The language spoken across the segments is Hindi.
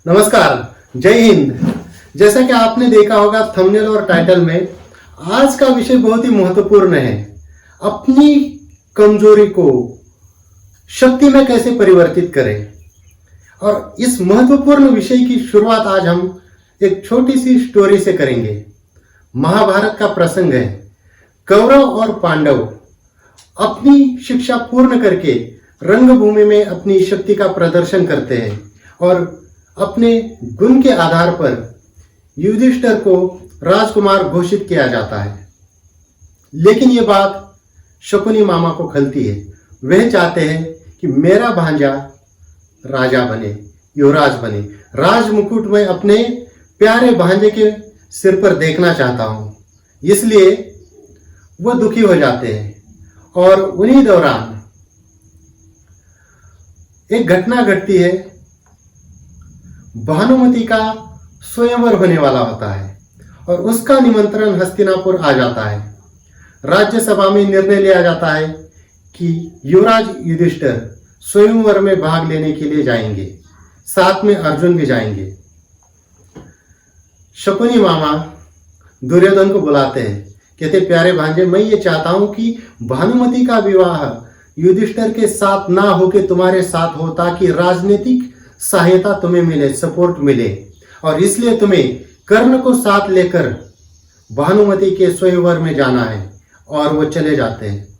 नमस्कार। जय हिंद। जैसा कि आपने देखा होगा थंबनेल और टाइटल में, आज का विषय बहुत ही महत्वपूर्ण है। अपनी कमजोरी को शक्ति में कैसे परिवर्तित करें। और इस महत्वपूर्ण विषय की शुरुआत आज हम एक छोटी सी स्टोरी से करेंगे। महाभारत का प्रसंग है। कौरव और पांडव अपनी शिक्षा पूर्ण करके रंगभूमि में अपनी शक्ति का प्रदर्शन करते हैं और अपने गुण के आधार पर युधिष्ठिर को राजकुमार घोषित किया जाता है। लेकिन ये बात शकुनी मामा को खलती है। वह चाहते हैं कि मेरा भांजा राजा बने, युवराज बने। राज मुकुट में अपने प्यारे भांजे के सिर पर देखना चाहता हूं। इसलिए वो दुखी हो जाते हैं और उन्हीं दौरान एक घटना घटती है। भानुमति का स्वयंवर होने वाला होता है और उसका निमंत्रण हस्तिनापुर आ जाता है। राज्यसभा में निर्णय लिया जाता है कि युवराज युधिष्ठिर स्वयंवर में भाग लेने के लिए जाएंगे, साथ में अर्जुन भी जाएंगे। शकुनी मामा दुर्योधन को बुलाते हैं, कहते प्यारे भांजे, मैं ये चाहता हूं कि भानुमति का विवाह युधिष्ठिर के साथ ना होके तुम्हारे साथ हो, ताकि राजनीतिक सहायता तुम्हें मिले, सपोर्ट मिले। और इसलिए तुम्हें कर्ण को साथ लेकर भानुमति के स्वयंवर में जाना है। और वो चले जाते हैं।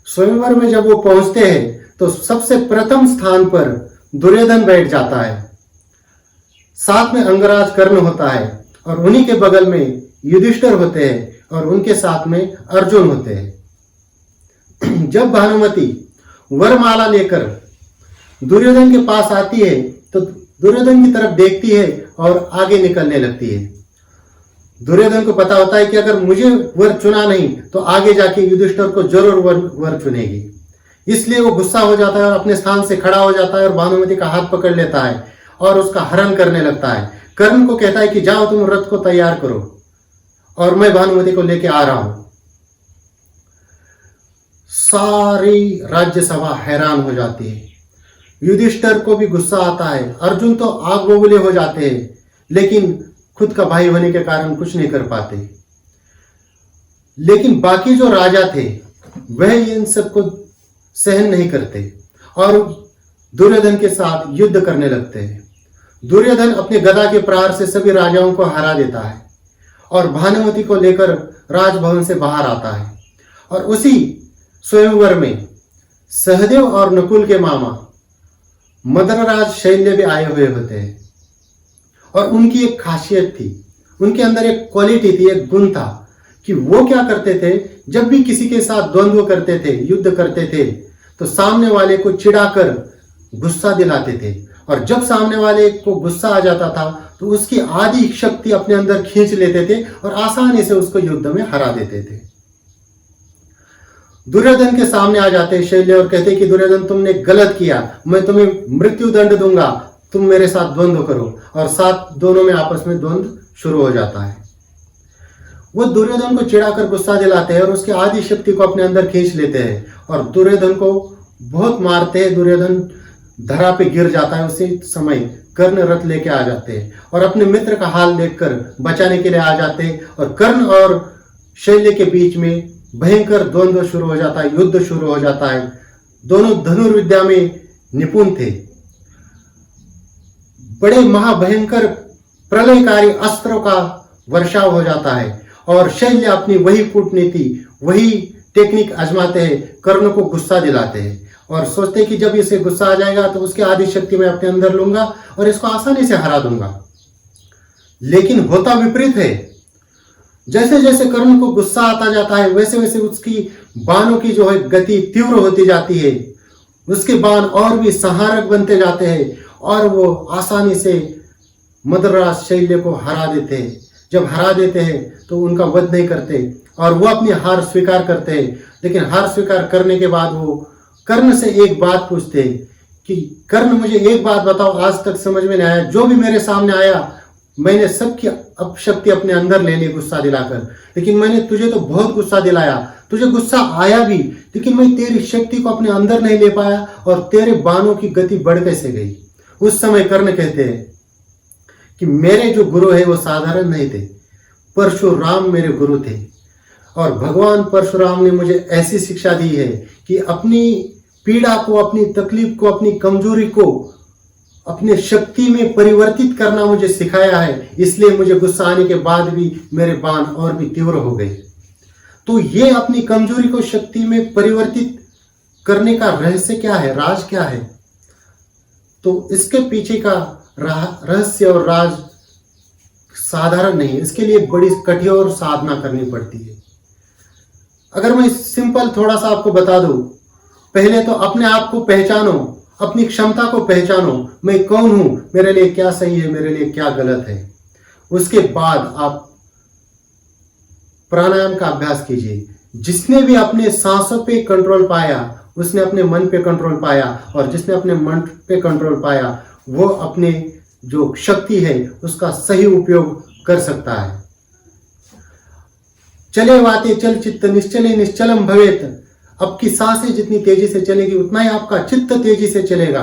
स्वयंवर में जब वो पहुंचते हैं तो सबसे प्रथम स्थान पर दुर्योधन बैठ जाता है, साथ में अंगराज कर्ण होता है और उन्हीं के बगल में युधिष्ठिर होते हैं और उनके साथ में अर्जुन होते हैं। जब भानुमति वरमाला लेकर दुर्योधन के पास आती है तो दुर्योधन की तरफ देखती है और आगे निकलने लगती है। दुर्योधन को पता होता है कि अगर मुझे वर चुना नहीं तो आगे जाके युधिष्ठिर को जरूर वर चुनेगी। इसलिए वो गुस्सा हो जाता है और अपने स्थान से खड़ा हो जाता है और भानुमति का हाथ पकड़ लेता है और उसका हरण करने लगता है। कर्ण को कहता है कि जाओ तुम रथ को तैयार करो और मैं भानुमति को लेके आ रहा हूं। सारी राज्यसभा हैरान हो जाती है। युधिष्ठिर को भी गुस्सा आता है। अर्जुन तो आग बबूले हो जाते हैं, लेकिन खुद का भाई होने के कारण कुछ नहीं कर पाते। लेकिन बाकी जो राजा थे वह इन सबको सहन नहीं करते और दुर्योधन के साथ युद्ध करने लगते हैं। दुर्योधन अपने गदा के प्रहार से सभी राजाओं को हरा देता है और भानुमति को लेकर राजभवन से बाहर आता है। और उसी स्वयंवर में सहदेव और नकुल के मामा मदनराज शैल्य भी आए हुए होते हैं। और उनकी एक खासियत थी, उनके अंदर एक क्वालिटी थी, एक गुण था कि वो क्या करते थे, जब भी किसी के साथ द्वंद्व करते थे, युद्ध करते थे, तो सामने वाले को चिढ़ाकर गुस्सा दिलाते थे। और जब सामने वाले को गुस्सा आ जाता था तो उसकी आधी शक्ति अपने अंदर खींच लेते थे और आसानी से उसको युद्ध में हरा देते थे। दुर्योधन के सामने आ जाते शैल्य और कहते कि दुर्योधन तुमने गलत किया, मैं तुम्हें मृत्यु दंड दूंगा, तुम मेरे साथ द्वंद्व करो। और साथ दोनों में आपस में द्वंद्व शुरू हो जाता है। वो दुर्योधन को चिढ़ाकर गुस्सा दिलाते हैं और उसकी आधी शक्ति को अपने अंदर खींच लेते हैं और दुर्योधन को बहुत मारते हैं। दुर्योधन धरा पे गिर जाता है। उसी समय कर्ण रथ लेके आ जाते हैं और अपने मित्र का हाल देखकर बचाने के लिए आ जाते हैं। और कर्ण और शैल्य के बीच में भयंकर द्वंद्व शुरू हो जाता है, युद्ध शुरू हो जाता है। दोनों धनुर्विद्या में निपुण थे। बड़े महाभयंकर प्रलयकारी अस्त्रों का वर्षाव हो जाता है और शैल्य अपनी वही कूटनीति, वही टेक्निक आजमाते हैं, कर्ण को गुस्सा दिलाते हैं और सोचते हैं कि जब इसे गुस्सा आ जाएगा तो उसकी आधी शक्ति मैं अपने अंदर लूंगा और इसको आसानी से हरा दूंगा। लेकिन होता विपरीत है। जैसे जैसे कर्ण को गुस्सा आता जाता है वैसे वैसे उसकी बाणों की जो है गति तीव्र होती जाती है। उसके बाण और भी संहारक बनते जाते हैं और वो आसानी से मदनराज शैल्य को हरा देते हैं। जब हरा देते हैं तो उनका वध नहीं करते और वो अपनी हार स्वीकार करते हैं। लेकिन हार स्वीकार करने के बाद वो कर्ण से एक बात पूछते हैं कि कर्ण मुझे एक बात बताओ, आज तक समझ में नहीं आया, जो भी मेरे सामने आया मैंने सबकी अपशक्ति अपने अंदर ले ली गुस्सा दिलाकर, लेकिन मैंने तुझे तो बहुत गुस्सा दिलाया, तुझे गुस्सा आया भी, लेकिन मैं तेरी शक्ति को अपने अंदर नहीं ले पाया और तेरे बाणों की गति बढ़ कैसे गई। उस समय कर्ण कहते हैं कि मेरे जो गुरु है वो साधारण नहीं थे, परशुराम मेरे गुरु थे। और भगवान परशुराम ने मुझे ऐसी शिक्षा दी है कि अपनी पीड़ा को, अपनी तकलीफ को, अपनी कमजोरी को अपने शक्ति में परिवर्तित करना मुझे सिखाया है। इसलिए मुझे गुस्सा आने के बाद भी मेरे बाण और भी तीव्र हो गए। तो ये अपनी कमजोरी को शक्ति में परिवर्तित करने का रहस्य क्या है, राज क्या है? तो इसके पीछे का रहस्य और राज साधारण नहीं है, इसके लिए बड़ी कठोर साधना करनी पड़ती है। अगर मैं सिंपल थोड़ा सा आपको बता दूं, पहले तो अपने आप को पहचानो, अपनी क्षमता को पहचानो, मैं कौन हूं, मेरे लिए क्या सही है, मेरे लिए क्या गलत है। उसके बाद आप प्राणायाम का अभ्यास कीजिए। जिसने भी अपने सांसों पे कंट्रोल पाया उसने अपने मन पे कंट्रोल पाया, और जिसने अपने मन पे कंट्रोल पाया वो अपने जो शक्ति है उसका सही उपयोग कर सकता है। चले वाते चल चित्त निश्चले निश्चलम भवेत। आपकी सांसें जितनी तेजी से चलेगी उतना ही आपका चित्त तेजी से चलेगा।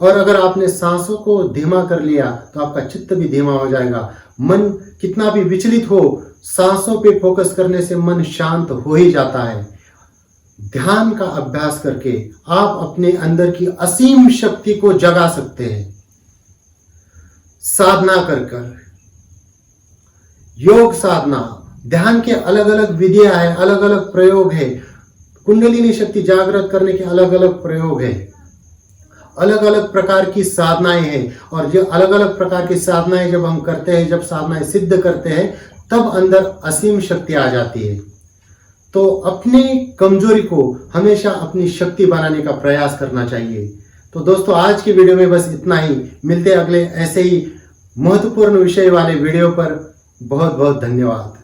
और अगर आपने सांसों को धीमा कर लिया तो आपका चित्त भी धीमा हो जाएगा। मन कितना भी विचलित हो, सांसों पे फोकस करने से मन शांत हो ही जाता है। ध्यान का अभ्यास करके आप अपने अंदर की असीम शक्ति को जगा सकते हैं। साधना कर कर, योग साधना, ध्यान के अलग अलग विधियां हैं, अलग अलग प्रयोग है। कुंडलिनी शक्ति जागृत करने के अलग अलग प्रयोग है, अलग अलग प्रकार की साधनाएं हैं। और जो अलग अलग प्रकार की साधनाएं जब हम करते हैं, जब साधनाएं सिद्ध करते हैं, तब अंदर असीम शक्ति आ जाती है। तो अपनी कमजोरी को हमेशा अपनी शक्ति बनाने का प्रयास करना चाहिए। तो दोस्तों, आज की वीडियो में बस इतना ही। मिलते अगले ऐसे ही महत्वपूर्ण विषय वाले वीडियो पर। बहुत बहुत धन्यवाद।